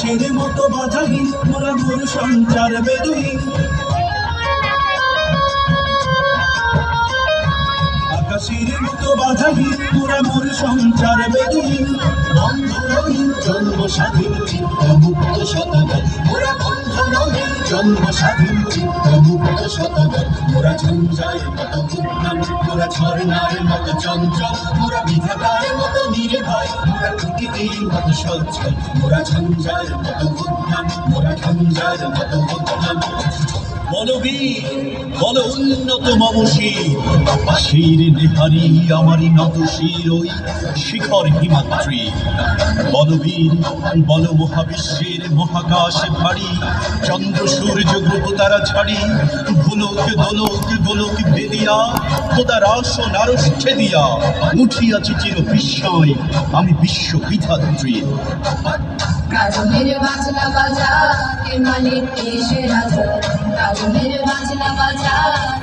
আকাশের মতো বাধাহীন মোরা মোর সঞ্চার বেদুহীন, আকাশের মতো বাধাহীন মোরা মোর সঞ্চার বেদুহীন। বন্ধনহীন জন্ম স্বাধীন চিত্ত মুক্ত শতবর, মোরা বন্ধনহীন জন্ম স্বাধীন চিত্ত মুক্ত শতবর। মোরা ঝঞ্ঝার মতো উদ্যম, মোরা ঝর্ণার মতো চঞ্চল, মোরা বিধাতার মতো নির্ভয়, মোরা প্রকৃতির মতো সচ্ছল। মোরা ঝঞ্ঝার মতো উদ্যম, মোরা ঝঞ্ঝার মতো উদ্যম। বলবীর বল উন্নত মমশীর, বাঁশির নেহারি আমারই নত শির ওই শিখর হিমাদ্রি। বলবীর বল মহাবিশ্বের মহাকাশ ভারী, চন্দ্র সূর্য গ্রহ তারা ছাড়ি, ভুলক দোলক গোলক বেদিয়া খোদার আসন আরষ্টে দিয়া। উঠিয়াছি চির বিস্ময় আমি বিশ্ব বিধাত্রী। কাজমের বাজনা বাজা কে মালিক এসে রাজা, কাজমের বাজনা বাজা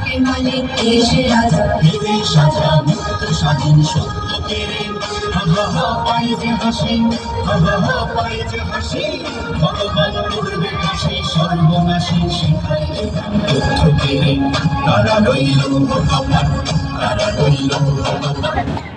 কে মালিক এসে রাজা। ভেবে সাজা মুক্ত স্বাধীন সত্য কেড়ে, হা হা পায়ে যে হাসি, হা পায়ে যে হাসি। ভগবান করবে কাশি সর্বনাশী শিখাইলে তথ্য কেড়ে। তারা রইল ভগবান, তারা রইল ভগবান।